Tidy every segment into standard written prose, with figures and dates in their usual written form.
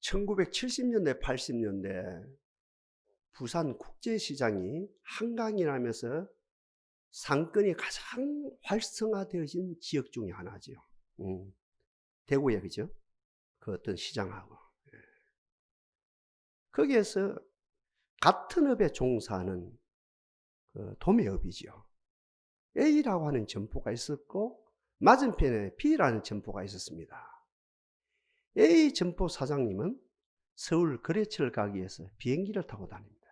1970년대, 80년대 부산 국제시장이 한강이라면서 상권이 가장 활성화되어진 지역 중에 하나죠. 대구에, 그죠? 그 어떤 시장하고. 거기에서 같은 업에 종사하는 그 도매업이죠. A라고 하는 점포가 있었고 맞은편에 B라는 점포가 있었습니다. A 점포 사장님은 서울 거래처를 가기 위해서 비행기를 타고 다닙니다.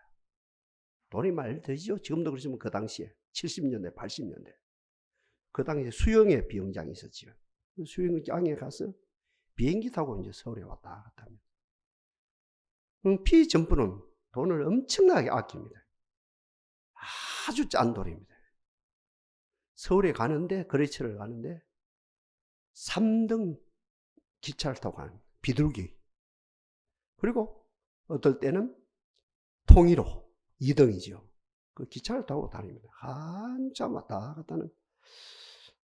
돈이 많이 들죠. 지금도 그렇지만 그 당시에 70년대, 80년대 그 당시에 수영의 비행장이 있었죠. 수영장에 가서 비행기 타고 이제 서울에 왔다 갔다 합니다. B 점포는 돈을 엄청나게 아낍니다. 아주 짠 돈입니다. 서울에 가는데, 거래처를 가는데 3등 기차를 타고 가는 비둘기. 그리고 어떨 때는 통일호 2등이죠. 그 기차를 타고 다닙니다. 한참 왔다 갔다 하는.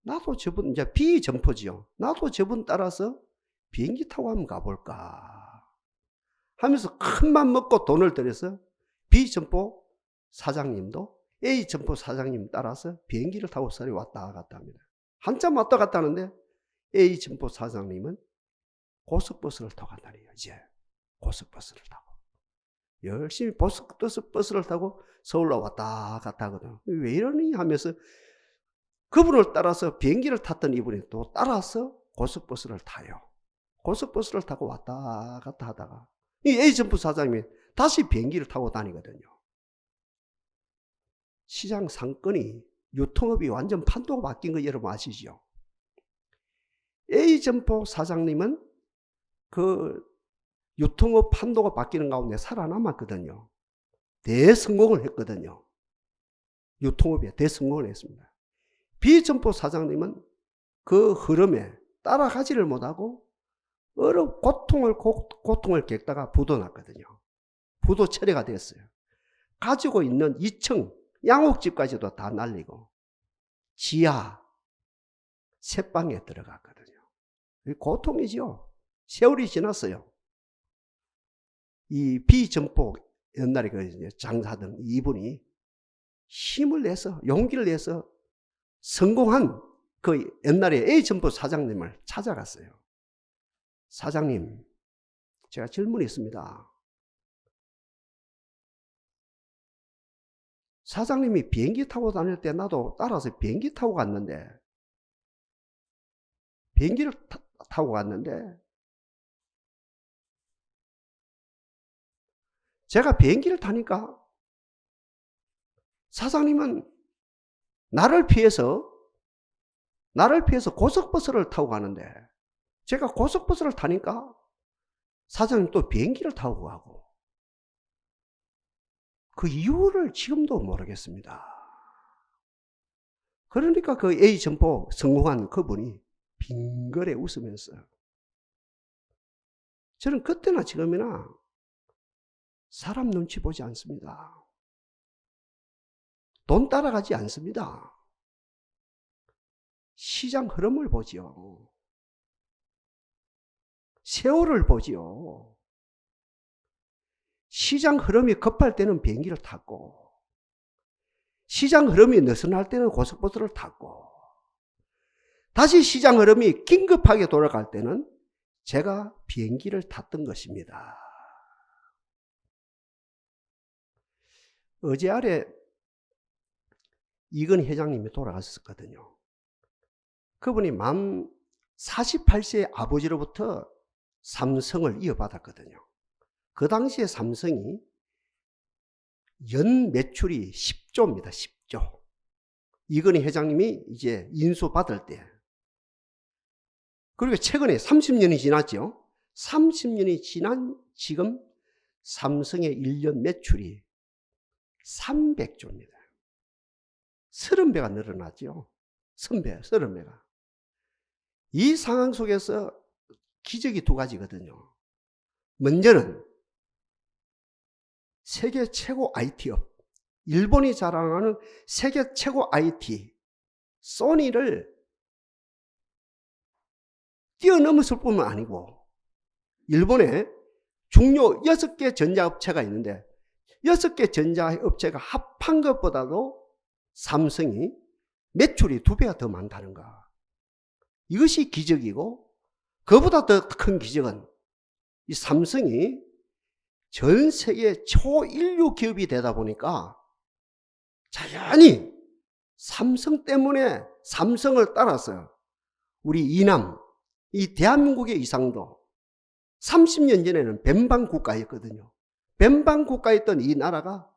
나도 저분, 이제 B 점포지요. 나도 저분 따라서 비행기 타고 한번 가볼까 하면서 큰 맘 먹고 돈을 들여서 B 점포 사장님도 A 점포 사장님 따라서 비행기를 타고 서울에 왔다 갔다 합니다. 한참 왔다 갔다 하는데 A 점포 사장님은 고속버스를 타고 간다네요. 이제 고속버스를 타고 열심히 버스를 타고 서울로 왔다 갔다 하거든. 왜 이러니 하면서 그분을 따라서 비행기를 탔던 이분이 또 따라서 고속버스를 타요. 고속버스를 타고 왔다 갔다 하다가 이 A 점포 사장님이 다시 비행기를 타고 다니거든요. 시장 상권이, 유통업이 완전 판도가 바뀐 거 여러분 아시죠? A 점포 사장님은 그 유통업 판도가 바뀌는 가운데 살아남았거든요. 대성공을 했거든요. 유통업에 대성공을 했습니다. B 점포 사장님은 그 흐름에 따라가지를 못하고 여러 고통을 겪다가 부도 났거든요. 부도 처리가 됐어요. 가지고 있는 2층 양옥집까지도 다 날리고 지하 새방에 들어갔거든요. 고통이죠. 세월이 지났어요. 이 B 점포 옛날에 그 장사하던 이분이 힘을 내서 용기를 내서 성공한 그 옛날에 A 점포 사장님을 찾아갔어요. 사장님, 제가 질문이 있습니다. 사장님이 비행기 타고 다닐 때 나도 따라서 비행기 타고 갔는데 비행기를 타고 갔는데 제가 비행기를 타니까 사장님은 나를 피해서 고속버스를 타고 가는데 제가 고속버스를 타니까 사장님 또 비행기를 타고 가고 그 이유를 지금도 모르겠습니다. 그러니까 그 A 점포 성공한 그분이 빙그레 웃으면서 저는 그때나 지금이나 사람 눈치 보지 않습니다. 돈 따라가지 않습니다. 시장 흐름을 보지요. 세월을 보지요. 시장 흐름이 급할 때는 비행기를 탔고 시장 흐름이 느슨할 때는 고속버스를 탔고 다시 시장 흐름이 긴급하게 돌아갈 때는 제가 비행기를 탔던 것입니다. 어제 아래 이건 회장님이 돌아가셨거든요. 그분이 만 48세의 아버지로부터 삼성을 이어받았거든요. 그 당시에 삼성이 연 매출이 10조입니다. 10조. 이건희 회장님이 이제 인수받을 때. 그리고 최근에 30년이 지났죠. 30년이 지난 지금 삼성의 1년 매출이 300조입니다. 30배가 늘어났죠. 30배가. 이 상황 속에서 기적이 두 가지거든요. 먼저는 세계 최고 IT업, 일본이 자랑하는 세계 최고 IT, 소니를 뛰어넘었을 뿐만 아니고 일본의 중요 6개 전자업체가 있는데 6개 전자업체가 합한 것보다도 삼성이 매출이 2배가 더 많다는가. 이것이 기적이고, 그보다 더 큰 기적은 이 삼성이 전 세계 초인류 기업이 되다 보니까 자연히 삼성 때문에 삼성을 따라서 우리 이남, 이 대한민국의 이상도 30년 전에는 변방국가였거든요. 변방국가였던 이 나라가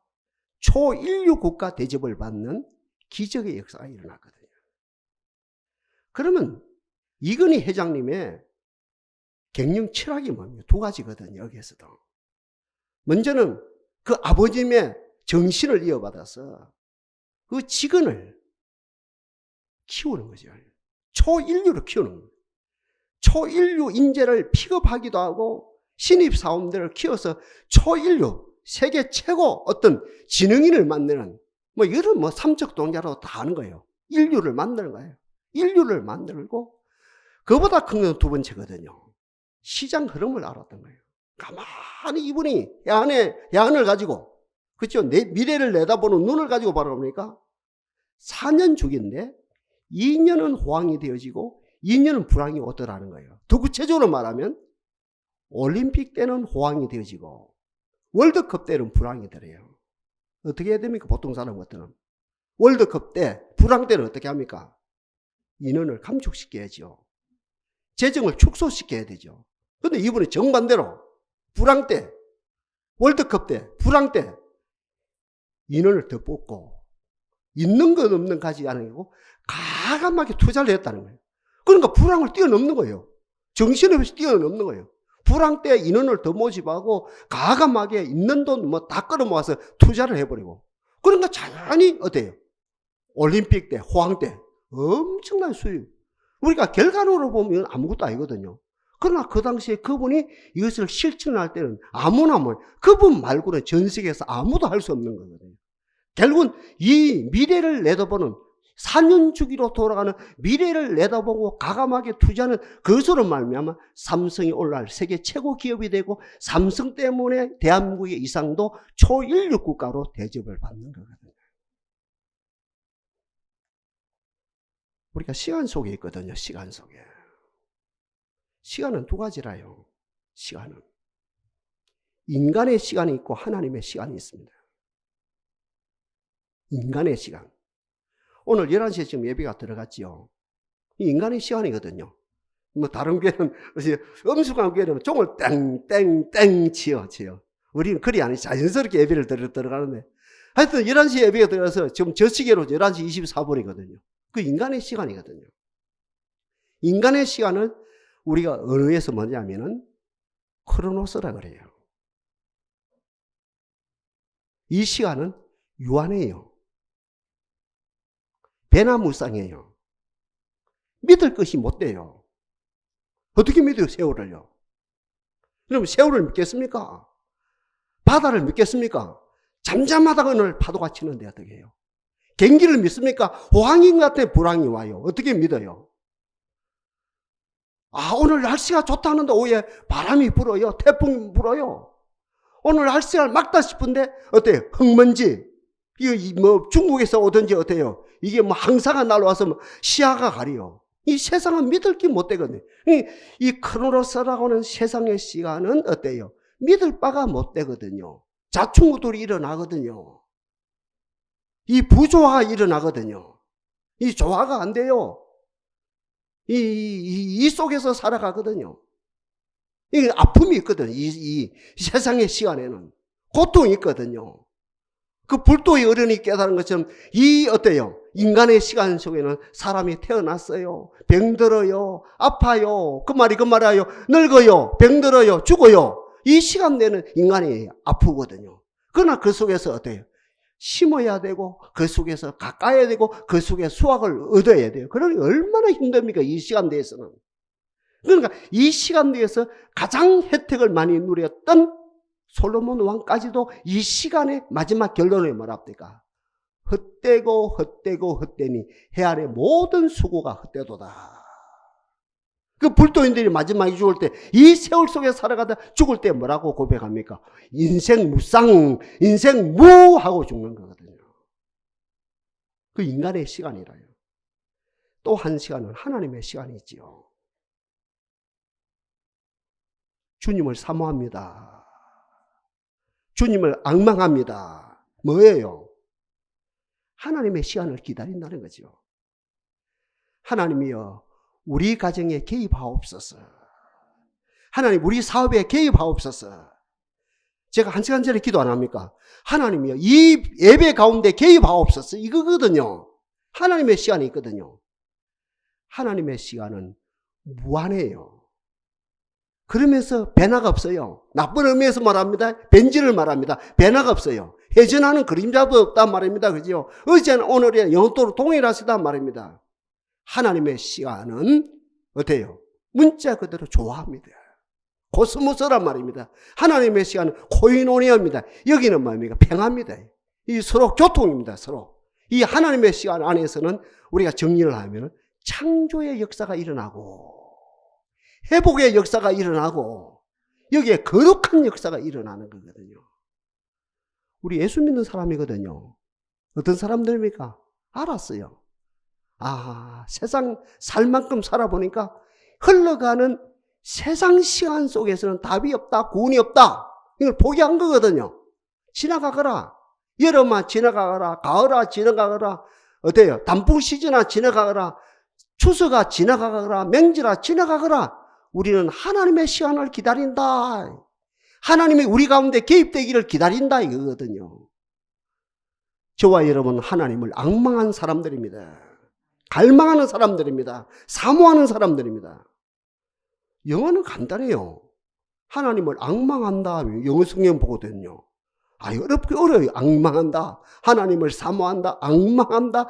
초인류 국가 대접을 받는 기적의 역사가 일어났거든요. 그러면 이건희 회장님의 경영 철학이 뭡니까? 2가지거든요. 여기에서도. 먼저는 그 아버님의 정신을 이어받아서 그 직원을 키우는 거죠. 초인류로 키우는 거예요. 초인류 인재를 픽업하기도 하고 신입사원들을 키워서 초인류, 세계 최고 어떤 지능인을 만드는 이런 삼척 동자로 다 하는 거예요. 인류를 만드는 거예요. 인류를 만들고, 그보다 큰 건 2번째거든요. 시장 흐름을 알았던 거예요. 가만히 이분이 해안을 가지고, 그렇죠? 내 미래를 내다보는 눈을 가지고 바라보니까 4년 주기인데 2년은 호황이 되어지고 2년은 불황이 오더라는 거예요. 더 구체적으로 말하면 올림픽 때는 호황이 되어지고 월드컵 때는 불황이 되어요. 어떻게 해야 됩니까? 보통 사람 같으면. 월드컵 때, 불황 때는 어떻게 합니까? 인원을 감축시켜야죠. 재정을 축소시켜야 되죠. 그런데 이분은 정반대로 불황 때, 월드컵 때, 불황 때 인원을 더 뽑고 있는 것 없는 가지 않고 과감하게 투자를 했다는 거예요. 그러니까 불황을 뛰어넘는 거예요. 정신없이 뛰어넘는 거예요. 불황 때 인원을 더 모집하고 과감하게 있는 돈 다 끌어모아서 투자를 해버리고, 그러니까 자연히 어때요? 올림픽 때, 호황 때 엄청난 수익. 우리가 결과론으로 보면 아무것도 아니거든요. 그러나 그 당시에 그분이 이것을 실천할 때는 아무나 그분 말고는 전 세계에서 아무도 할 수 없는 거거든요. 결국은 이 미래를 내다보는 4년 주기로 돌아가는 미래를 내다보고 과감하게 투자하는 그것으로 말미암아 삼성이 오늘날 세계 최고 기업이 되고, 삼성 때문에 대한민국의 이상도 초인류 국가로 대접을 받는 거거든요. 우리가 시간 속에 있거든요. 시간 속에. 시간은 2가지라요. 시간은 인간의 시간이 있고 하나님의 시간이 있습니다. 인간의 시간. 오늘 11시에 지금 예배가 들어갔지요. 이 인간의 시간이거든요. 다른 교회는, 엄숙한 교회는 종을 땡땡땡 치요. 우리는 그리 아니 자연스럽게 예배를 들어가는데, 하여튼 11시에 예배가 들어가서 지금 저 시계로 11시 24분이거든요. 그 인간의 시간이거든요. 인간의 시간을 우리가 언어에서 뭐냐면은 크로노스라 그래요. 이 시간은 유한해요. 배나무쌍이에요. 믿을 것이 못 돼요. 어떻게 믿어요, 세월을요? 그럼 세월을 믿겠습니까? 바다를 믿겠습니까? 잠잠하다가 오늘 파도가 치는데 어떻게 해요? 경기를 믿습니까? 호황인 같아 불황이 와요. 어떻게 믿어요? 오늘 날씨가 좋다는데 오후에 바람이 불어요. 태풍이 불어요. 오늘 날씨가 막다 싶은데 어때요? 흙먼지. 이거 중국에서 오든지 어때요? 이게 항사가 날아와서 시야가 가려요. 이 세상은 믿을 게 못 되거든요. 이 크로노스라고는 세상의 시간은 어때요? 믿을 바가 못 되거든요. 자충우돌이 일어나거든요. 이 부조화가 일어나거든요. 이 조화가 안 돼요. 이 속에서 살아가거든요. 이 아픔이 있거든요. 이 세상의 시간에는 고통이 있거든요. 그 불도의 어른이 깨달은 것처럼 어때요? 인간의 시간 속에는 사람이 태어났어요. 병들어요. 아파요. 그 말이에요. 늙어요. 병들어요. 죽어요. 이 시간 내는 인간이 아프거든요. 그러나 그 속에서 어때요? 심어야 되고, 그 속에서 가까워야 되고, 그 속에 수확을 얻어야 돼요. 그러니 얼마나 힘듭니까? 이 시간 내에서는. 그러니까 이 시간 내에서 가장 혜택을 많이 누렸던 솔로몬 왕까지도 이 시간의 마지막 결론이 뭐랍니까? 헛되고 헛되고 헛되니 해안의 모든 수고가 헛되도다. 그 불도인들이 마지막에 죽을 때, 이 세월 속에 살아가다 죽을 때 뭐라고 고백합니까? 인생 무쌍, 인생 무 하고 죽는 거거든요. 그 인간의 시간이라요. 또 한 시간은 하나님의 시간이 있지요. 주님을 사모합니다. 주님을 앙망합니다. 뭐예요? 하나님의 시간을 기다린다는 거죠. 하나님이여, 우리 가정에 개입하옵소서. 하나님, 우리 사업에 개입하옵소서. 제가 한 시간 전에 기도 안 합니까? 하나님이여, 이 예배 가운데 개입하옵소서. 이거거든요. 하나님의 시간이 있거든요. 하나님의 시간은 무한해요. 그러면서 변화가 없어요. 나쁜 의미에서 말합니다. 변질을 말합니다. 변화가 없어요. 회전하는 그림자도 없단 말입니다. 그죠? 어제나 오늘이나 영토로 동일하시단 말입니다. 하나님의 시간은 어때요? 문자 그대로 좋아합니다. 코스모스란 말입니다. 하나님의 시간은 코이노니아입니다. 여기는 뭡니까? 평화입니다. 이 서로 교통입니다. 서로. 이 하나님의 시간 안에서는 우리가 정리를 하면 창조의 역사가 일어나고 회복의 역사가 일어나고 여기에 거룩한 역사가 일어나는 거거든요. 우리 예수 믿는 사람이거든요. 어떤 사람들입니까? 알았어요. 아, 세상 살 만큼 살아보니까 흘러가는 세상 시간 속에서는 답이 없다, 구원이 없다. 이걸 포기한 거거든요. 지나가거라. 여름아 지나가거라. 가을아 지나가거라. 어때요? 단풍 시즌아 지나가거라. 추수가 지나가거라. 명절아 지나가거라. 우리는 하나님의 시간을 기다린다. 하나님이 우리 가운데 개입되기를 기다린다 이거거든요. 저와 여러분은 하나님을 앙망한 사람들입니다. 갈망하는 사람들입니다. 사모하는 사람들입니다. 영어는 간단해요. 하나님을 앙망한다. 영어 성경 보거든요. 어려워요. 앙망한다. 하나님을 사모한다. 앙망한다.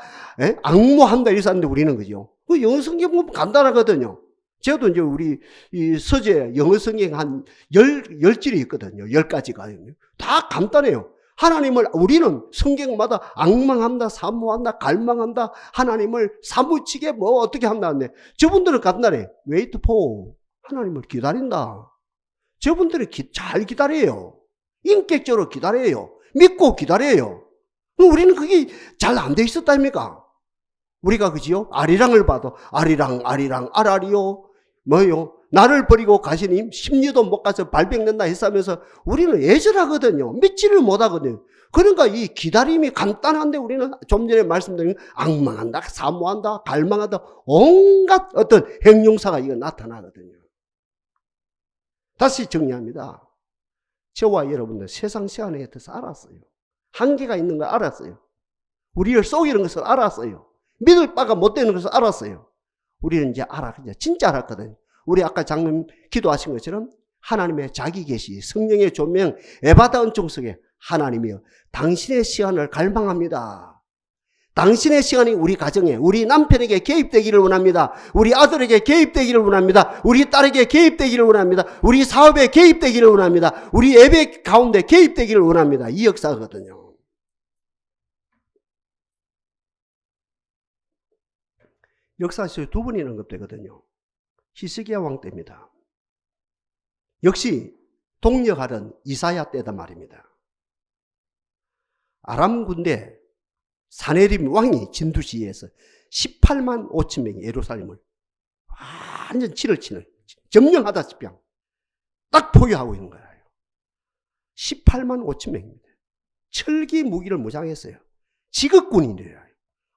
앙모한다. 이렇게 하는데 우리는 그죠. 그 영어 성경 보면 간단하거든요. 저도 이제 우리 이 서재 영어 성경 한 10질이 있거든요. 10가지가. 다 간단해요. 하나님을 우리는 성경마다 앙망한다, 사모한다, 갈망한다, 하나님을 사무치게 뭐 어떻게 한다는데 저분들은 간단해. wait for. 하나님을 기다린다. 저분들은 잘 기다려요. 인격적으로 기다려요. 믿고 기다려요. 우리는 그게 잘 안 돼 있었다입니까? 우리가 그지요? 아리랑을 봐도 아리랑 아라리요. 뭐요? 나를 버리고 가시님 10리도 못 가서 발병된다 했으면서 우리는 애절하거든요. 믿지를 못하거든요. 그러니까 이 기다림이 간단한데 우리는 좀 전에 말씀드린 앙망한다, 사모한다, 갈망한다, 온갖 어떤 형용사가 이거 나타나거든요. 다시 정리합니다. 저와 여러분들 세상 시간에 대해서 알았어요. 한계가 있는 걸 알았어요. 우리를 속이는 것을 알았어요. 믿을 바가 못 되는 것을 알았어요. 우리는 이제 진짜 알았거든요. 우리 아까 장로님 기도하신 것처럼 하나님의 자기 계시, 성령의 조명, 에바다 은총 속에 하나님이여 당신의 시간을 갈망합니다. 당신의 시간이 우리 가정에, 우리 남편에게 개입되기를 원합니다. 우리 아들에게 개입되기를 원합니다. 우리 딸에게 개입되기를 원합니다. 우리 사업에 개입되기를 원합니다. 우리 예배 가운데 개입되기를 원합니다. 이 역사거든요. 역사에서 두 번이 언급되거든요. 히스기야 왕 때입니다. 역시 동력하던 이사야 때다 말입니다. 아람 군대 사네립 왕이 진두시에서 18만 5천 명이 예루살렘을 완전 치를 치는, 점령하다시피 딱 포위하고 있는 거예요. 18만 5천 명입니다. 철기 무기를 무장했어요. 지극군인이래요.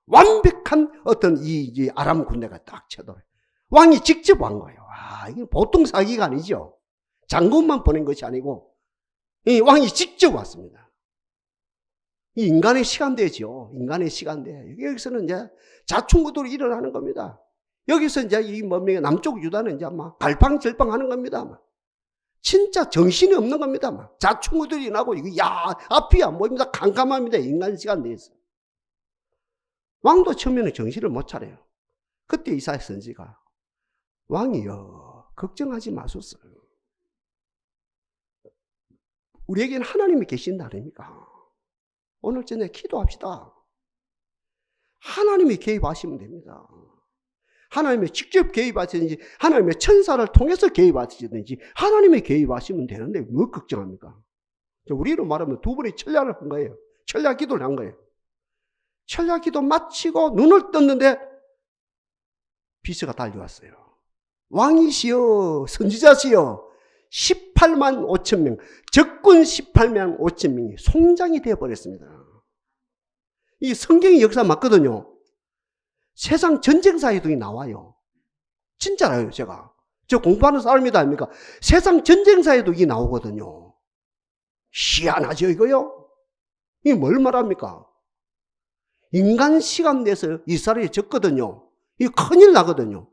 완벽한 어떤 이 아람 군대가 딱 쳐들어요. 왕이 직접 온 거예요. 이게 보통 사기가 아니죠. 장군만 보낸 것이 아니고 이 왕이 직접 왔습니다. 이 인간의 시간대죠. 인간의 시간대. 여기서는 이제 자충우돌이 일어나는 겁니다. 여기서 이제 이 뭡니까 남쪽 유다는 이제 막 갈팡질팡 하는 겁니다. 막. 진짜 정신이 없는 겁니다. 막. 자충우돌이 나고 이거 앞이야 뭐입니다. 캄캄합니다. 인간 시간대에서. 왕도 처음에는 정신을 못 차려요. 그때 이사야 선지가 왕이여 걱정하지 마소서. 우리에게는 하나님이 계신다 아닙니까? 오늘 저녁에 기도합시다. 하나님이 개입하시면 됩니다. 하나님의 직접 개입하시든지 하나님의 천사를 통해서 개입하시든지 하나님의 개입하시면 되는데 뭐 걱정합니까? 우리로 말하면 두 번의 철야를 한 거예요. 철야 기도를 한 거예요. 철야 기도 마치고 눈을 떴는데 비서가 달려왔어요. 왕이시여, 선지자시여, 18만 5천 명, 적군 18만 5천 명이 송장이 되어버렸습니다. 이 성경의 역사 맞거든요. 세상 전쟁사에도 나와요. 진짜라요, 제가. 저 공부하는 사람이다 아닙니까? 세상 전쟁사에도 이게 나오거든요. 희한하죠, 이거요? 이게 뭘 말합니까? 인간 시간 내서 이스라엘이 졌거든요. 이거 큰일 나거든요.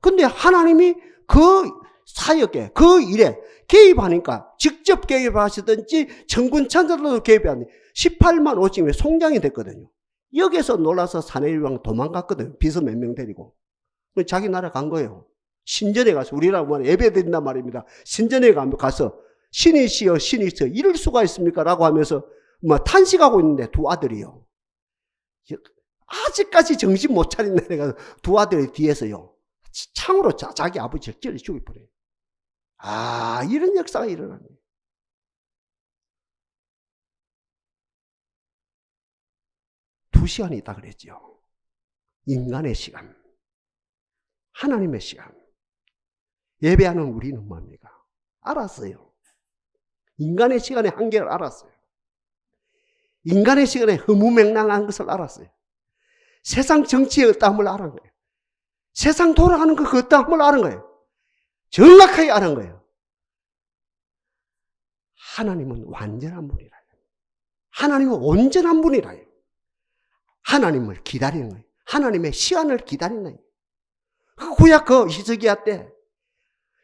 근데 하나님이 그 사역에, 그 일에 개입하니까 직접 개입하시든지 천군 천사들도 개입하니 18만 5천명이 송장이 됐거든요. 여기서 놀라서 사내일 왕 도망갔거든요. 비서 몇 명 데리고. 자기 나라 간 거예요. 신전에 가서, 우리라고 말해 예배 드린단 말입니다. 신전에 가서 신이시여 신이시여 이럴 수가 있습니까? 라고 하면서 뭐 탄식하고 있는데 두 아들이요. 아직까지 정신 못 차린 내가 두 아들이 뒤에서요. 창으로 자기 아버지를 찔러 죽여버려요. 아, 이런 역사가 일어납니다. 두 시간이 있다 그랬죠. 인간의 시간, 하나님의 시간. 예배하는 우리는 뭡니까? 알았어요. 인간의 시간의 한계를 알았어요. 인간의 시간에 허무맹랑한 것을 알았어요. 세상 정치의 어떠함을 아는 거예요. 세상 돌아가는 그 어떠함을 아는 거예요. 정확하게 아는 거예요. 하나님은 완전한 분이라요. 하나님은 온전한 분이라요. 하나님을 기다리는 거예요. 하나님의 시간을 기다리는 거예요. 구약 그 히스기야 때,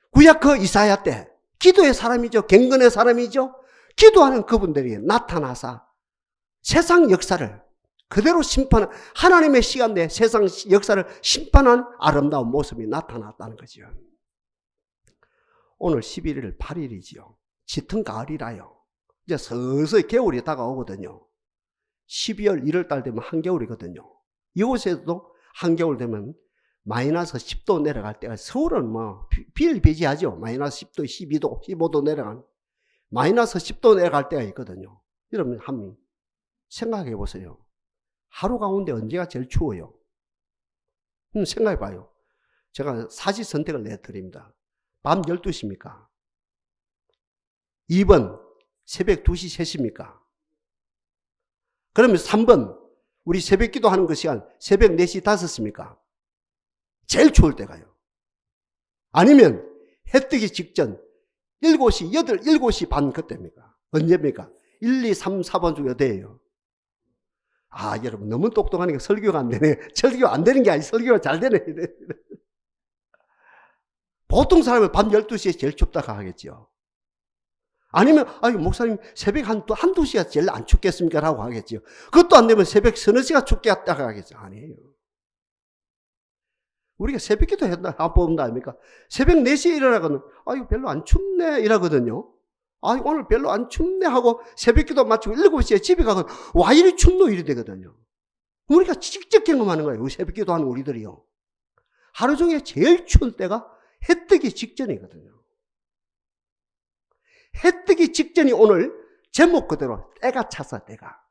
구약 그 이사야 때 기도의 사람이죠. 경건의 사람이죠. 기도하는 그분들이 나타나서 세상 역사를 그대로 심판한, 하나님의 시간 내에 세상 역사를 심판한 아름다운 모습이 나타났다는 거죠. 오늘 11일 8일이지요. 짙은 가을이라요. 이제 서서히 겨울이 다가오거든요. 12월 1월 달 되면 한겨울이거든요. 이곳에서도 한겨울 되면 마이너스 10도 내려갈 때가, 서울은 뭐 비일비재하죠. 마이너스 10도, 12도, 15도 내려간, 마이너스 10도 내려갈 때가 있거든요. 여러분 한번 생각해 보세요. 하루 가운데 언제가 제일 추워요? 생각해 봐요. 제가 사지 선택을 내드립니다. 밤 12시입니까? 2번 새벽 2시, 3시입니까? 그러면 3번 우리 새벽 기도하는 그 시간 새벽 4시, 5시입니까? 제일 추울 때가요. 아니면 해 뜨기 직전 7시, 7시 반 그때입니까? 언제입니까? 1, 2, 3, 4번 중에 어디예요? 아, 여러분 너무 똑똑하니까 설교가 안 되네. 설교 안 되는 게 아니라 설교가 잘 되네. 보통 사람은 밤 12시에 제일 춥다고 하겠죠. 아니면 아유 목사님 새벽 한두 시가 제일 안 춥겠습니까? 라고 하겠죠. 그것도 안 되면 새벽 서너 시가 춥겠다고 하겠죠. 아니에요. 우리가 새벽 기도 했나? 본다 아닙니까? 새벽 4시에 일어나거든. 아유 별로 안 춥네 이러거든요. 아, 오늘 별로 안 춥네 하고 새벽 기도 마치고 7시에 집에 가거든. 와, 이리 춥노? 이리 되거든요. 우리가 직접 경험하는 거예요. 우리 새벽 기도하는 우리들이요. 하루 종일 제일 추울 때가 해 뜨기 직전이거든요. 해 뜨기 직전이 오늘 제목 그대로 때가 찼어, 때가.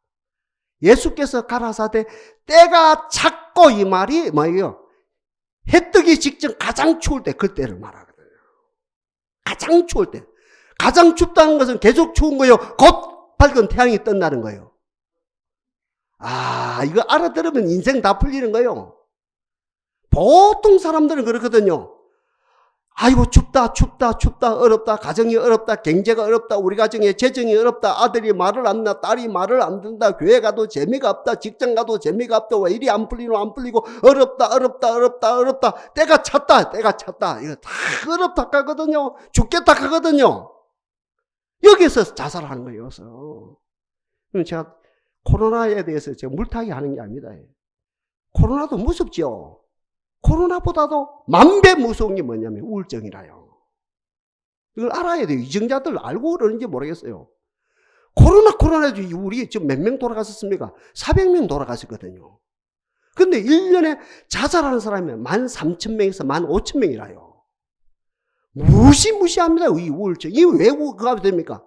예수께서 가라사대 때가 찼고, 이 말이 뭐예요? 해 뜨기 직전 가장 추울 때, 그때를 말하거든요. 가장 추울 때. 가장 춥다는 것은 계속 추운 거예요. 곧 밝은 태양이 뜬다는 거예요. 아, 이거 알아들으면 인생 다 풀리는 거예요. 보통 사람들은 그렇거든요. 아이고 춥다 춥다 춥다 어렵다, 가정이 어렵다, 경제가 어렵다, 우리 가정에 재정이 어렵다, 아들이 말을 안 듣는다, 딸이 말을 안 듣는다, 교회 가도 재미가 없다, 직장 가도 재미가 없다, 왜 이리 안 풀리노 안 풀리고 어렵다 어렵다 어렵다 어렵다, 때가 찼다 때가 찼다, 이거 다 어렵다 하거든요. 죽겠다 하거든요. 여기서 자살하는 거예요. 그래서 제가 코로나에 대해서 제가 물타기 하는 게 아닙니다. 코로나도 무섭죠. 코로나보다도 10,000배 무서운 게 뭐냐면 우울증이라요. 이걸 알아야 돼요. 이정자들 알고 그러는지 모르겠어요. 코로나도 우리 지금 몇 명 돌아갔었습니까? 400명 돌아갔었거든요. 근데 1년에 자살하는 사람이 13,000명에서 15,000명이라요. 무시무시합니다. 이 우울증. 이 왜 그가 됩니까?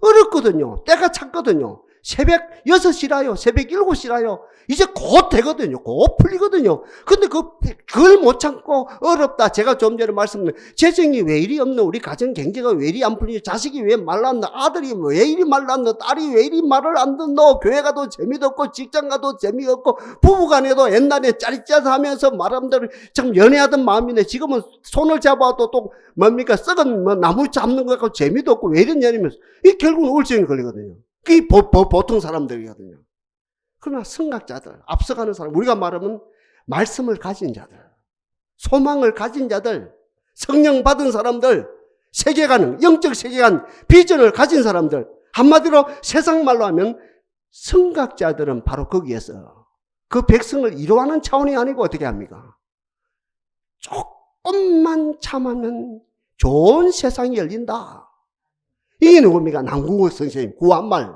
어렵거든요. 때가 찼거든요. 새벽 6시라요. 새벽 7시라요. 이제 곧 되거든요. 곧 풀리거든요. 근데 그걸 못 참고 어렵다. 제가 좀 전에 말씀드린 재정이 왜 이리 없노? 우리 가정 경제가 왜 이리 안 풀리지? 자식이 왜 말 안 듣노? 아들이 왜 이리 말 안 듣노? 딸이 왜 이리 말을 안 듣노? 교회 가도 재미도 없고 직장 가도 재미없고 부부간에도 옛날에 짜릿짜릿하면서 말하는 대로 참 연애하던 마음이네. 지금은 손을 잡아도 또 뭡니까? 썩은 나무 잡는 거 갖고 재미도 없고 왜 이런 연애면서 이 결국은 우울증이 걸리거든요. 그게 보통 사람들이거든요. 그러나 성각자들, 앞서가는 사람, 우리가 말하면 말씀을 가진 자들, 소망을 가진 자들, 성령 받은 사람들, 세계관, 영적 세계관, 비전을 가진 사람들, 한마디로 세상 말로 하면 성각자들은 바로 거기에서 그 백성을 이루하는 차원이 아니고 어떻게 합니까? 조금만 참으면 좋은 세상이 열린다. 이게 누굽니까? 남궁옥 선생님, 구한말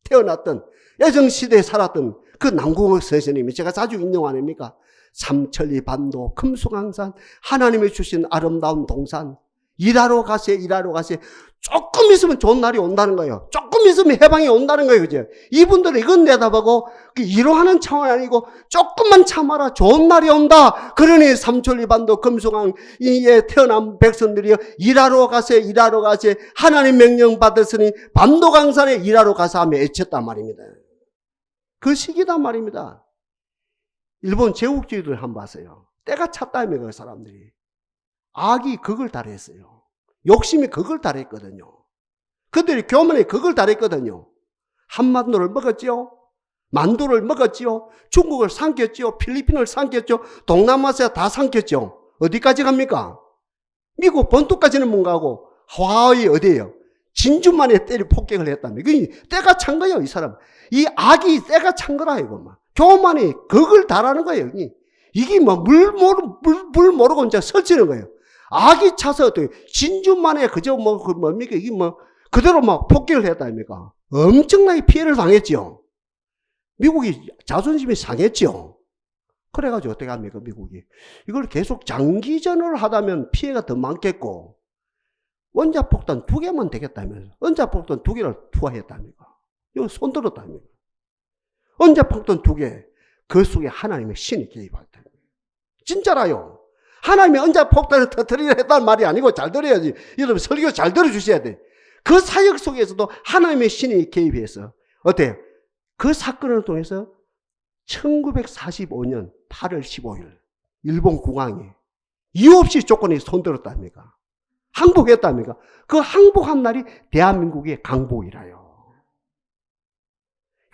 태어났던 여정시대에 살았던 그 남궁옥 선생님이 제가 자주 인용 아닙니까? 삼천리 반도 금수강산 하나님이 주신 아름다운 동산 일하러 가세요. 일하러 가세요. 조금 있으면 좋은 날이 온다는 거예요. 조금 있으면 해방이 온다는 거예요. 그죠? 이분들은 이건 내다보고 이로하는 차원이 아니고 조금만 참아라. 좋은 날이 온다. 그러니 삼천리 반도 금수강에 태어난 백성들이 일하러 가세요. 일하러 가세요. 하나님 명령 받았으니 반도강산에 일하러 가서 하며 애쳤단 말입니다. 그 시기단 말입니다. 일본 제국주의들 한번 봤어요. 때가 찼다며 그 사람들이. 악이 그걸 달했어요. 욕심이 그걸 달했거든요. 그들이 교만에 그걸 달했거든요. 한반도를 먹었지요. 만두를 먹었지요. 중국을 삼켰지요. 필리핀을 삼켰죠. 동남아시아 다 삼켰죠. 어디까지 갑니까? 미국 본토까지는 못 가고 하와이 어디예요? 진주만에 때려 폭격을 했다며. 때가 찬 거예요. 이 사람. 이 악이 때가 찬 거라 이거. 교만이 그걸 달하는 거예요. 이게 물 모르고 이제 설치는 거예요. 악이 차서 어떻게 진주만에 그저 뭡니까? 이게 그대로 막 폭격을 했다니까. 엄청나게 피해를 당했죠. 미국이 자존심이 상했죠. 그래가지고 어떻게 합니까? 미국이 이걸 계속 장기전을 하다면 피해가 더 많겠고 원자폭탄 2개만 되겠다면서 원자폭탄 2개를 투하했답니까? 이거 손들었답니까? 원자폭탄 2개 그 속에 하나님의 신이 개입했다. 진짜라요. 하나님의 원자폭탄을 터뜨리려 했다는 말이 아니고 잘 들어야지. 여러분 설교 잘 들어주셔야 돼. 그 사역 속에서도 하나님의 신이 개입해서 어때요? 그 사건을 통해서 1945년 8월 15일 일본 공항에 이유 없이 조건이 손들었답니까? 항복했답니까? 그 항복한 날이 대한민국의 강복이라요.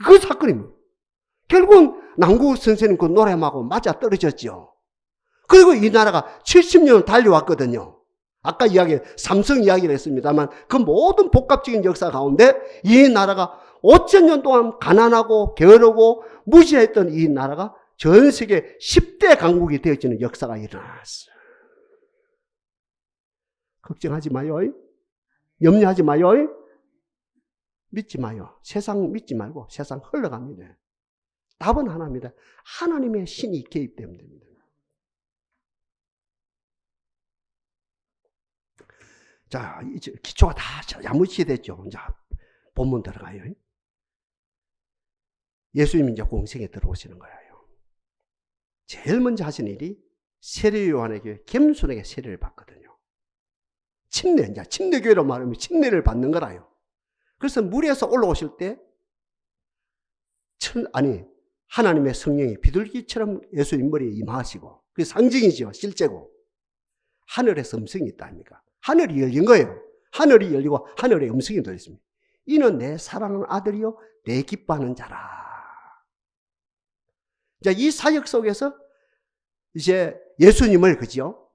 그 사건입니다. 결국은 남궁옥 선생님 그 노래하고 맞아 떨어졌죠. 그리고 이 나라가 70년을 달려왔거든요. 아까 삼성 이야기를 했습니다만 그 모든 복합적인 역사 가운데 이 나라가 5,000년 동안 가난하고 게으르고 무시했던 이 나라가 전 세계 10대 강국이 되어지는 역사가 일어났어요. 걱정하지 마요. 염려하지 마요. 믿지 마요. 세상 믿지 말고 세상 흘러갑니다. 답은 하나입니다. 하나님의 신이 개입되면 됩니다. 자, 이제 기초가 다 야무지게 됐죠. 이제 본문 들어가요. 예수님이 이제 공생에 들어오시는 거예요. 제일 먼저 하신 일이 세례 요한에게 겸손하게 세례를 받거든요. 침례, 이제 침례교회로 말하면 침례를 받는 거라요. 그래서 물에서 올라오실 때 하나님의 성령이 비둘기처럼 예수님 머리에 임하시고 그게 상징이죠. 실제고. 하늘에서 음성이 있다 아닙니까? 하늘이 열린 거예요. 하늘이 열리고 하늘에 음성이 들렸습니다. 이는 내 사랑하는 아들이요 내 기뻐하는 자라. 자, 이 사역 속에서 이제 예수님을 그죠?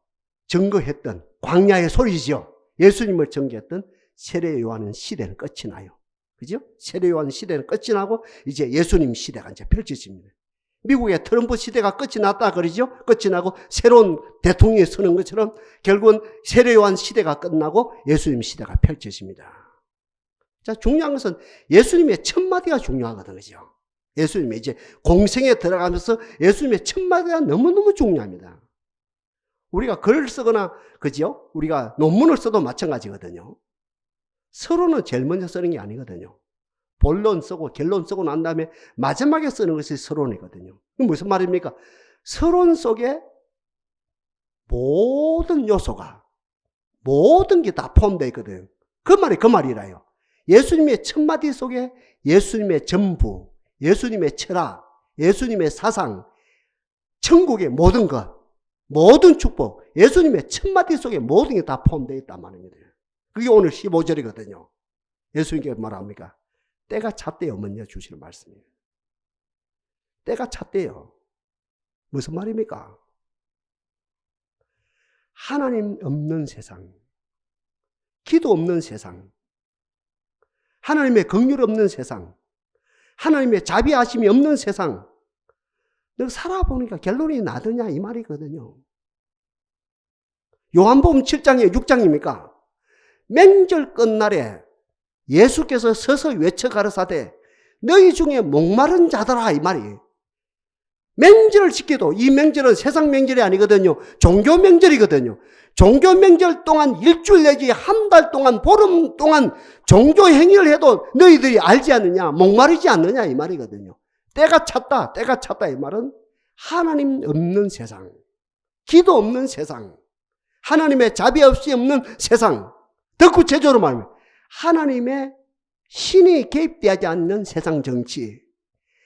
증거했던 광야의 소리지요. 예수님을 증거했던 세례 요한은 시대는 끝이 나요. 그죠? 세례 요한 시대는 끝이 나고 이제 예수님 시대가 이제 펼쳐집니다. 미국의 트럼프 시대가 끝이 났다 그러죠? 끝이 나고 새로운 대통령이 서는 것처럼 결국은 세례 요한 시대가 끝나고 예수님 시대가 펼쳐집니다. 자, 중요한 것은 예수님의 첫 마디가 중요하거든요. 그죠? 예수님의 이제 공생에 들어가면서 예수님의 첫 마디가 너무너무 중요합니다. 우리가 글을 쓰거나, 그죠? 우리가 논문을 써도 마찬가지거든요. 서론은 제일 먼저 쓰는 게 아니거든요. 본론 쓰고 결론 쓰고 난 다음에 마지막에 쓰는 것이 서론이거든요. 무슨 말입니까? 서론 속에 모든 요소가, 모든 게 다 포함되어 있거든요. 그 말이 그 말이라요. 예수님의 첫 마디 속에 예수님의 전부, 예수님의 철학, 예수님의 사상, 천국의 모든 것, 모든 축복, 예수님의 첫 마디 속에 모든 게 다 포함되어 있단 말입니다. 그게 오늘 15절이거든요. 예수님께 말합니까? 때가 찼대요. 먼저 주시는 말씀이에요. 때가 찼대요. 무슨 말입니까? 하나님 없는 세상, 기도 없는 세상, 하나님의 긍휼 없는 세상, 하나님의 자비하심이 없는 세상, 너 살아보니까 결론이 나더냐 이 말이거든요. 요한복음 7장에 6장입니까? 맹절 끝날에 예수께서 서서 외쳐 가라사대 너희 중에 목마른 자들아 이 말이에요. 맹절을 지켜도 이 맹절은 세상 명절이 아니거든요. 종교 명절이거든요. 종교 명절 동안 일주일 내지 한 달 동안 보름 동안 종교 행위를 해도 너희들이 알지 않느냐, 목마르지 않느냐 이 말이거든요. 때가 찼다, 때가 찼다 이 말은 하나님 없는 세상, 기도 없는 세상, 하나님의 자비 없이 없는 세상, 더 구체적으로 말하면 하나님의 신이 개입되지 않는 세상 정치,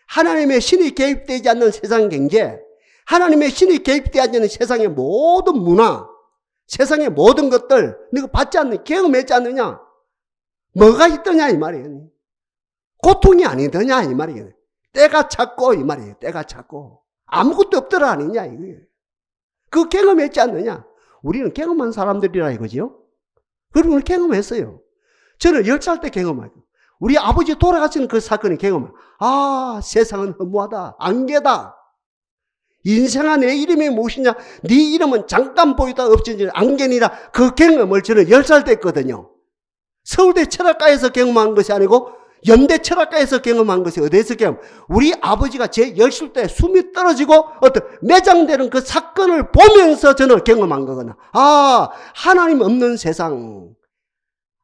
하나님의 신이 개입되지 않는 세상 경제, 하나님의 신이 개입되지 않는 세상의 모든 문화, 세상의 모든 것들 너가 받지 않는, 경험하지 않느냐? 뭐가 있더냐 이 말이에요. 고통이 아니더냐 이 말이에요. 때가 찼고 이 말이에요. 때가 찼고 아무것도 없더라 아니냐 이거예요. 그거 경험했지 않느냐? 우리는 경험한 사람들이라 이거지요. 그리고 우리 경험했어요. 저는 10살 때 경험하고 우리 아버지 돌아가시는 그 사건을 경험해요. 아, 세상은 허무하다. 안개다. 인생아 내 이름이 무엇이냐? 네 이름은 잠깐 보이다 없어지는 안개니라. 그 경험을 저는 10살 때 했거든요. 서울대 철학과에서 경험한 것이 아니고 연대 철학과에서 경험한 것이 어디에서 경험? 우리 아버지가 제 10살 때 숨이 떨어지고 어떤 매장되는 그 사건을 보면서 저는 경험한 거거든요. 아, 하나님 없는 세상,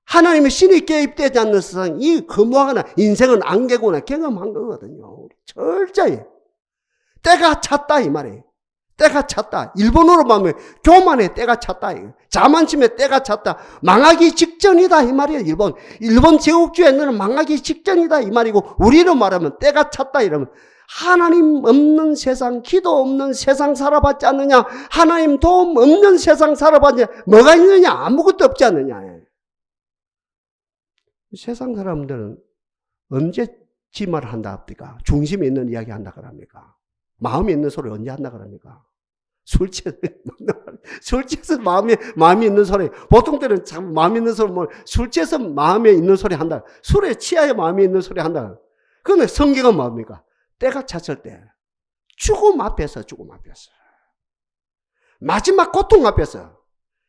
하나님의 신이 개입되지 않는 세상, 이 허무하거나 인생은 안개구나 경험한 거거든요. 철저히 때가 찼다 이 말이에요. 때가 찼다. 일본어로 말하면 교만의 때가 찼다. 자만심의 때가 찼다. 망하기 직전이다 이 말이에요. 일본 제국주의는 망하기 직전이다 이 말이고, 우리로 말하면 때가 찼다 이러면 하나님 없는 세상, 기도 없는 세상 살아봤지 않느냐? 하나님 도움 없는 세상 살아봤냐? 뭐가 있느냐? 아무것도 없지 않느냐? 세상 사람들은 언제 지말을 한다 합니까? 중심에 있는 이야기 한다 그럽니까? 마음에 있는 소리 언제 한다 그럽니까? 술 취해서 마음이 있는 소리. 보통 때는 참 마음이 있는 소리, 술 취해서 마음에 있는 소리 한다. 술에 취하여 마음에 있는 소리 한다. 그런데 성경은 뭡니까? 때가 찼을 때. 죽음 앞에서. 마지막 고통 앞에서.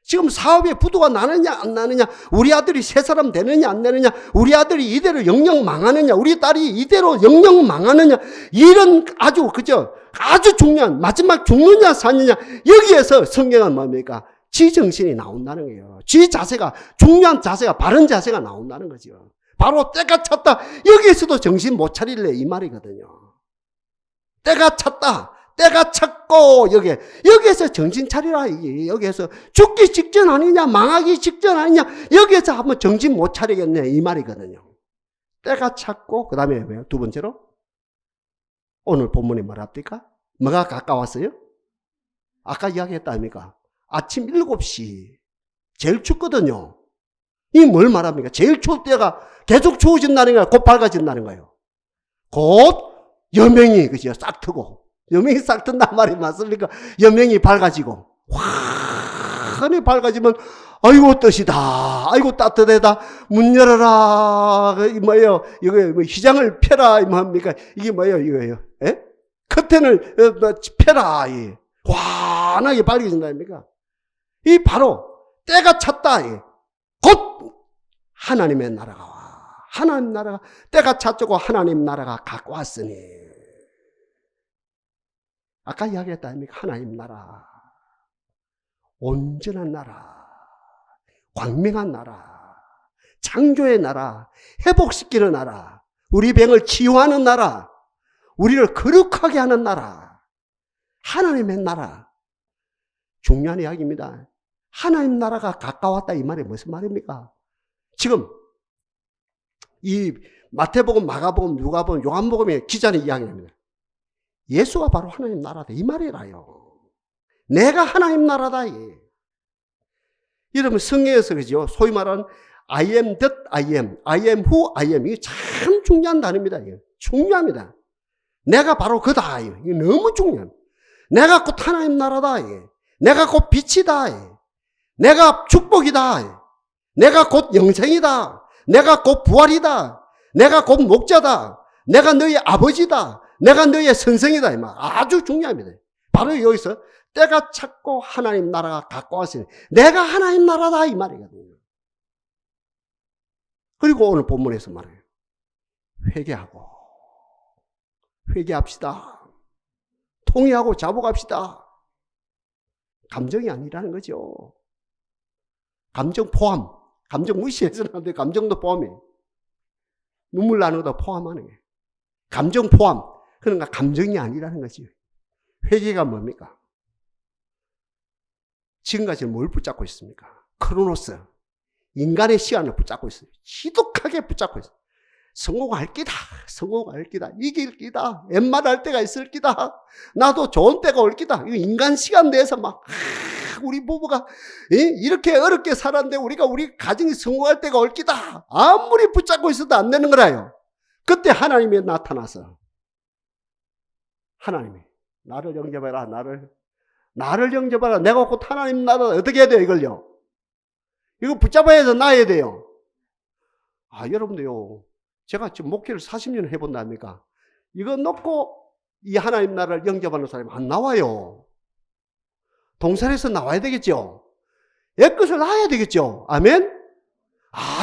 지금 사업에 부도가 나느냐 안 나느냐, 우리 아들이 새 사람 되느냐 안 되느냐, 우리 아들이 이대로 영영 망하느냐, 우리 딸이 이대로 영영 망하느냐, 이런 아주 중요한 마지막 죽느냐 사느냐, 여기에서 성경은 뭡니까? 지정신이 나온다는 거예요. 지 자세가, 중요한 자세가, 바른 자세가 나온다는 거죠. 바로 때가 찼다. 여기에서도 정신 못 차릴래 이 말이거든요. 때가 찼다. 때가 찼고 여기에서 정신 차리라. 여기에서 죽기 직전 아니냐, 망하기 직전 아니냐, 여기에서 한번 정신 못 차리겠네 이 말이거든요. 때가 찼고, 그 다음에 왜요? 두 번째로 오늘 본문이 뭐랍니까? 뭐가 가까웠어요? 아까 이야기했다 아닙니까? 아침 7시 제일 춥거든요. 이 뭘 말합니까? 제일 추울 때가 계속 추워진다는 거예요. 곧 밝아진다는 거예요. 곧 여명이 그죠? 싹 트고, 여명이 싹 튼단 말이 맞습니까? 여명이 밝아지고, 환히 밝아지면 아이고 뜻이다, 아이고 따뜻하다, 문 열어라, 뭐예요? 이거 휘장을 펴라, 뭡니까? 이게 뭐예요? 이거예요? 예? 커튼을 펴라, 환하게 밝아진다니까. 이 바로 때가 찼다. 곧 하나님의 나라가 와. 하나님 나라가 때가 찼고 하나님 나라가 가까웠으니. 아까 이야기했다 아닙니까? 하나님 나라, 온전한 나라, 광명한 나라, 창조의 나라, 회복시키는 나라, 우리 병을 치유하는 나라, 우리를 거룩하게 하는 나라, 하나님의 나라. 중요한 이야기입니다. 하나님 나라가 가까웠다 이 말이 무슨 말입니까? 지금 이 마태복음, 마가복음, 누가복음, 요한복음의 기자는 이야기합니다. 예수가 바로 하나님 나라다 이 말이라요. 내가 하나님 나라다. 이러면 성경에서 그죠? 소위 말하는 I am that I am, I am who I am. 이게 참 중요한 단어입니다. 이게 중요합니다. 내가 바로 그다. 이게 너무 중요합니다. 내가 곧 하나님 나라다. 내가 곧 빛이다. 내가 축복이다. 내가 곧 영생이다. 내가 곧 부활이다. 내가 곧 목자다. 내가 너희 아버지다. 내가 너희의 선생이다. 이 말. 아주 중요합니다. 바로 여기서 때가 찼고 하나님 나라가 가까웠으니 내가 하나님 나라다 이 말이거든요. 그리고 오늘 본문에서 말해요. 회개합시다. 통회하고 자복합시다. 감정이 아니라는 거죠. 감정 포함. 감정 무시해서는 안 돼. 감정도 포함이에요. 눈물 나는 것도 포함하는 거예요. 감정 포함. 그러니까 감정이 아니라는 거지. 회개가 뭡니까? 지금까지 뭘 붙잡고 있습니까? 크로노스. 인간의 시간을 붙잡고 있어요. 지독하게 붙잡고 있어요. 성공할 끼다. 이길 끼다. 웬만할 때가 있을 끼다. 나도 좋은 때가 올 끼다. 인간 시간 내에서 막 우리 부부가 이렇게 어렵게 살았는데 우리 가정이 성공할 때가 올 끼다. 아무리 붙잡고 있어도 안 되는 거라요. 그때 하나님이 나타나서 하나님이 나를 영접해라. 나를 영접하라. 내가 곧 하나님 나라. 어떻게 해야 돼요 이걸요? 이거 붙잡아야 해서 나야 돼요. 여러분들요. 제가 지금 목회를 40년 해본다 합니까? 이거 놓고 이 하나님 나라를 영접하는 사람이 안 나와요. 동산에서 나와야 되겠죠. 애끝을 낳아야 되겠죠. 아멘?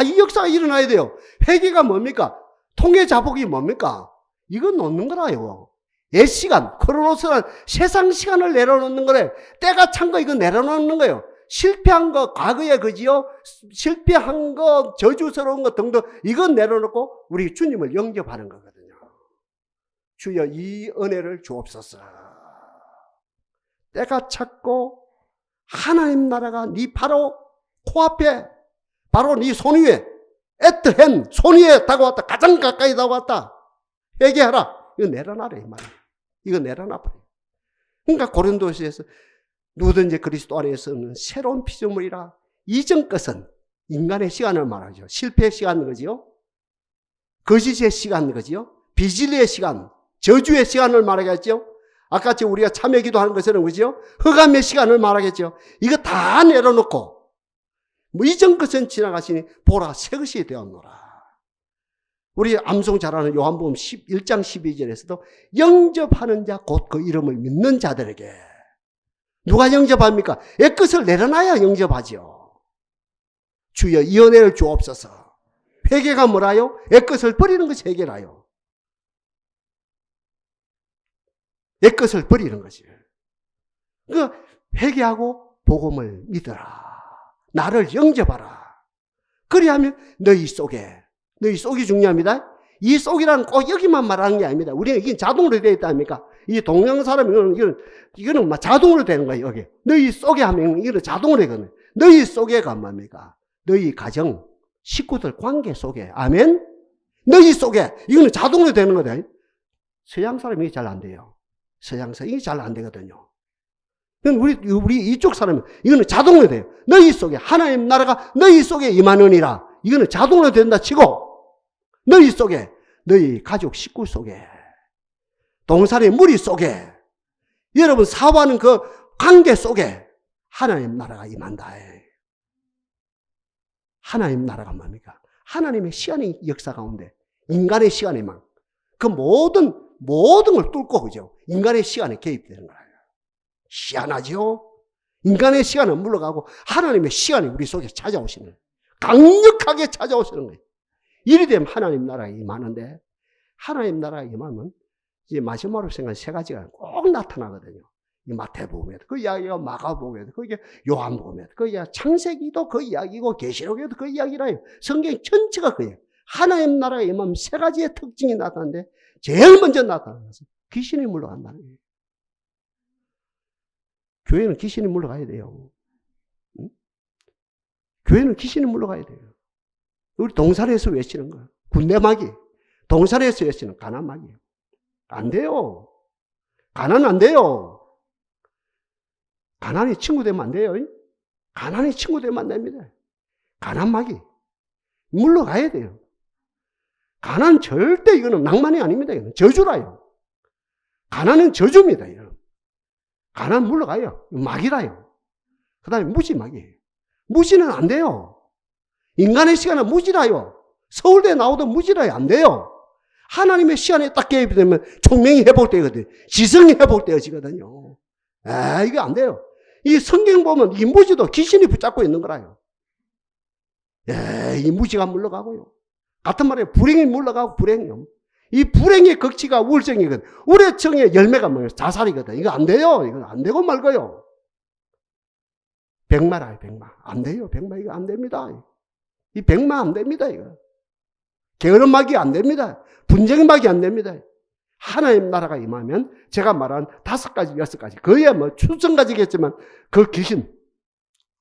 이 역사가 일어나야 돼요. 회개가 뭡니까? 통회 자복이 뭡니까? 이거 놓는 거라요. 옛 시간, 크로노스는 세상 시간을 내려놓는 거래. 때가 찬 거 이거 내려놓는 거예요. 실패한 거, 과거에 그지요? 실패한 거, 저주스러운 거 등등, 이건 내려놓고 우리 주님을 영접하는 거거든요. 주여 이 은혜를 주옵소서. 때가 찼고 하나님 나라가 네 바로 코앞에, 바로 네 손 위에, at hand, 손 위에 다가왔다. 가장 가까이 다가왔다. 회개하라. 이거 내려놔라 이 말이에요. 이거 내려놔버려. 그러니까 고린도서에서 누구든지 그리스도 안에서는 새로운 피조물이라. 이전 것은 인간의 시간을 말하죠. 실패의 시간 거지요. 거짓의 시간 거지요. 비질리의 시간, 저주의 시간을 말하겠죠. 아까 우리가 참여기도 하는 것은 그죠? 흑암의 시간을 말하겠죠. 이거 다 내려놓고 이전 것은 지나가시니 보라 새 것이 되었노라. 우리 암송 잘하는 요한복음 1장 12절에서도 영접하는 자 곧 그 이름을 믿는 자들에게. 누가 영접합니까? 애끝을 내려놔야 영접하죠. 주여 이 은혜를 주옵소서. 회개가 뭐라요? 애끝을 버리는 것이 회개라요. 애끝을 버리는 것이. 회개하고 복음을 믿어라. 나를 영접하라. 그리하면 너희 속이 중요합니다. 이 속이라는 꼭 여기만 말하는 게 아닙니다. 우리는 이게 자동으로 되어 있다 아닙니까? 이 동양 사람 이거는 막 자동으로 되는 거예요. 여기 너희 속에 하면 이거는 자동으로 되거든요. 너희 속에가 뭡니까? 너희 가정, 식구들 관계 속에. 아멘. 너희 속에 이거는 자동으로 되는 거다. 서양 사람이 잘 안 돼요. 서양사 이게 잘 안 되거든요. 우리 이쪽 사람은 이거는 자동으로 돼요. 너희 속에 하나님 나라가 너희 속에 임하느니라. 이거는 자동으로 된다 치고 너희 속에, 너희 가족 식구 속에, 동산의 무리 속에, 여러분 사모하는 그 관계 속에 하나님 나라가 임한다. 하나님 나라가 뭡니까? 하나님의 시간의 역사 가운데 인간의 시간에만 그 모든 걸 뚫고 그죠? 인간의 시간에 개입되는 거예요. 희한하죠? 인간의 시간은 물러가고 하나님의 시간이 우리 속에 찾아오시는, 강력하게 찾아오시는 거예요. 이리 되면 하나님 나라가 임하는데, 하나님 나라가 임하면 이제 마지막으로 생각한 세 가지가 꼭 나타나거든요. 이 마태복음에도 그 이야기가, 마가복음에도 그 이게, 요한복음에도 그 이야기, 창세기도 그 이야기고 계시록에도 그 이야기라요. 성경 전체가 그예요. 하나님 나라가 임하면 세 가지의 특징이 나타나는데 제일 먼저 나타나는 것은 귀신이 물러간다는 거예요. 교회는 귀신이 물러가야 돼요. 응? 교회는 귀신이 물러가야 돼요. 우리 동산에서 외치는 거예요. 군대마귀. 동산에서 외치는 가난마귀. 안 돼요. 가난 안 돼요. 가난이 친구 되면 안 돼요. 가난이 친구 되면 안 됩니다. 가난마귀. 물러가야 돼요. 가난 절대 이거는 낭만이 아닙니다. 이거는 저주라요. 가난은 저주입니다. 이거는. 가난 물러가요. 마귀라요. 그 다음에 무지마귀예요. 무지는 안 돼요. 인간의 시간은 무지라요. 서울대 나오도 무지라요. 안 돼요. 하나님의 시간에 딱 개입이 되면 총명이 회복되거든요. 지성이 회복되어지거든요. 이거 안 돼요. 이 성경 보면 이 무지도 귀신이 붙잡고 있는 거라요. 이 무지가 물러가고요. 같은 말에 불행이 물러가고 불행이요. 이 불행의 극치가 우울증이거든. 우울증의 열매가 뭐예요? 자살이거든. 이거 안 돼요. 이거 안 되고 말고요. 백마라요, 백마. 안 돼요. 백마 이거 안 됩니다. 이 백마 안 됩니다. 이거. 게으름마귀 안 됩니다. 분쟁마귀 안 됩니다. 하나님 나라가 임하면 제가 말한 5가지, 6가지, 거의 뭐 추천가지겠지만 그 귀신,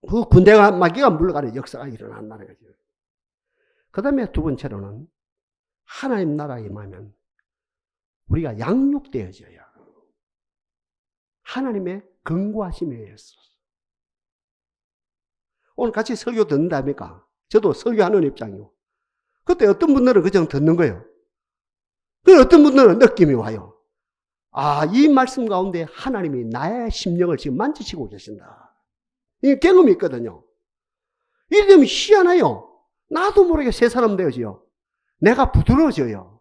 그 군대마귀가 물러가는 역사가 일어난다는 거죠. 그 다음에 두 번째로는 하나님 나라가 임하면 우리가 양육되어져요. 하나님의 근고하심에 의해서. 오늘 같이 설교 듣는다니까. 저도 설교하는 입장이고. 그때 어떤 분들은 그냥 듣는 거예요. 그 어떤 분들은 느낌이 와요. 이 말씀 가운데 하나님이 나의 심령을 지금 만지시고 계신다. 이 경험이 있거든요. 이래 되면 희한해요. 나도 모르게 새 사람 되어져요. 내가 부드러워져요.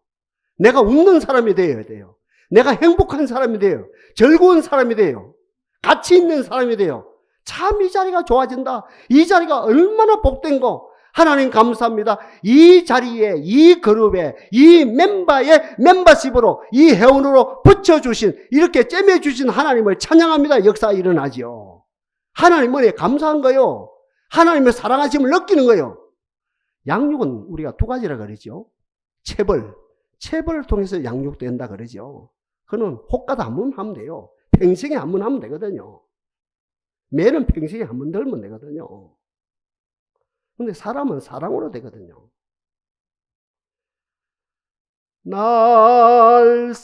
내가 웃는 사람이 되어야 돼요. 내가 행복한 사람이 돼요. 즐거운 사람이 돼요. 가치 있는 사람이 돼요. 참 이 자리가 좋아진다. 이 자리가 얼마나 복된 거. 하나님 감사합니다. 이 자리에, 이 그룹에, 이 멤버의 멤버십으로, 이 회원으로 붙여주신, 이렇게 잼해주신 하나님을 찬양합니다. 역사가 일어나죠. 하나님 은혜에 감사한 거요. 하나님의 사랑하심을 느끼는 거요. 양육은 우리가 2가지라 그러죠. 체벌을 통해서 양육된다 그러죠. 그거는 혹가도 한 번 하면 돼요. 평생에 한 번 하면 되거든요. 매는 평생에 한 번 들면 되거든요. 근데 사람은 사랑으로 되거든요. 날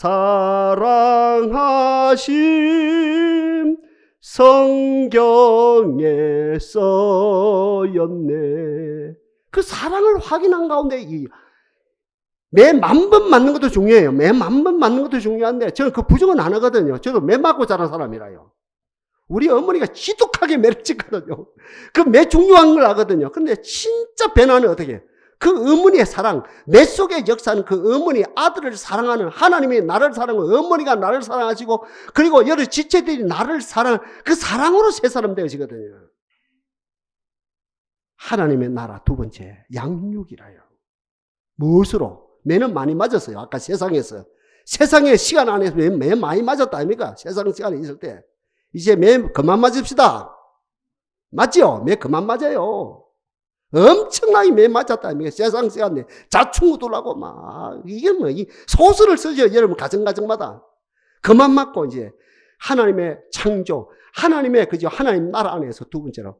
사랑하심 성경에 써였네. 그 사랑을 확인한 가운데 매 10,000번 맞는 것도 중요해요. 매 10,000번 맞는 것도 중요한데 저는 그 부정은 안 하거든요. 저도 매 맞고 자란 사람이라요. 우리 어머니가 지독하게 매를 찍거든요. 그 매 중요한 걸 하거든요. 근데 진짜 변화는 어떻게 해요? 그 어머니의 사랑, 매 속에 역사는 그 어머니 아들을 사랑하는 하나님이 나를 사랑하고 어머니가 나를 사랑하시고 그리고 여러 지체들이 나를 그 사랑으로 새 사람 되어지거든요. 하나님의 나라 2번째 양육이라요. 무엇으로? 매는 많이 맞았어요. 아까 세상에서. 세상의 시간 안에서 매 많이 맞았다 아닙니까? 세상 시간에 있을 때. 이제 매 그만 맞읍시다. 맞죠? 매 그만 맞아요. 엄청나게 매 맞았다 아닙니까? 세상 시간에 자충우돌하고 막 이게 뭐 이 소설을 쓰죠. 여러분 가정마다. 그만 맞고 이제 하나님의 창조, 하나님의 그죠? 하나님 나라 안에서 2번째로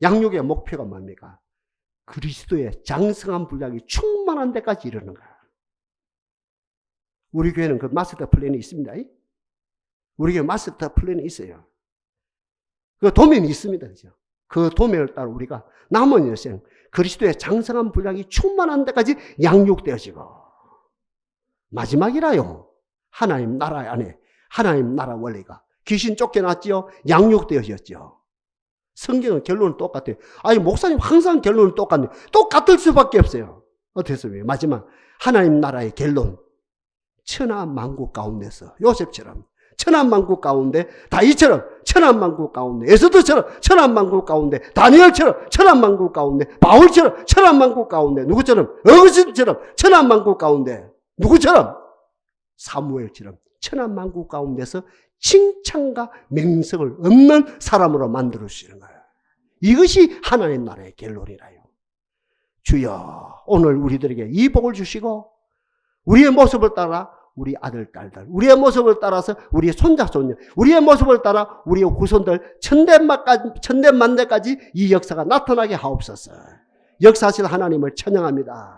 양육의 목표가 뭡니까? 그리스도의 장성한 분량이 충만한 데까지 이르는 거야. 우리 교회는 그 마스터 플랜이 있습니다. 우리 교회 마스터 플랜이 있어요. 그 도면이 있습니다. 그죠? 그 도면을 따라 우리가 남은 여생 그리스도의 장성한 분량이 충만한 데까지 양육되어지고 마지막이라요. 하나님 나라 안에 하나님 나라 원리가 귀신 쫓겨났지요. 양육되어졌죠. 성경은 결론은 똑같아요. 아니 목사님 항상 결론은 똑같네. 똑같을 수밖에 없어요. 어땠어요? 마지막 하나님 나라의 결론. 천하 만국 가운데서 요셉처럼 천한만국 가운데 다윗처럼 천한만국 가운데 에스더처럼 천한만국 가운데 다니엘처럼 천한만국 가운데 바울처럼 천한만국 가운데 누구처럼 어거스틴처럼 천한만국 가운데 누구처럼 사무엘처럼 천한만국 가운데서 칭찬과 명성을 얻는 사람으로 만들어주시는 거예요. 이것이 하나님 나라의 결론이라요. 주여 오늘 우리들에게 이 복을 주시고 우리의 모습을 따라 우리 아들, 딸들, 우리의 모습을 따라서 우리의 손자, 손녀, 우리의 모습을 따라 우리의 후손들 천대만대까지 이 역사가 나타나게 하옵소서. 역사하실 하나님을 찬양합니다.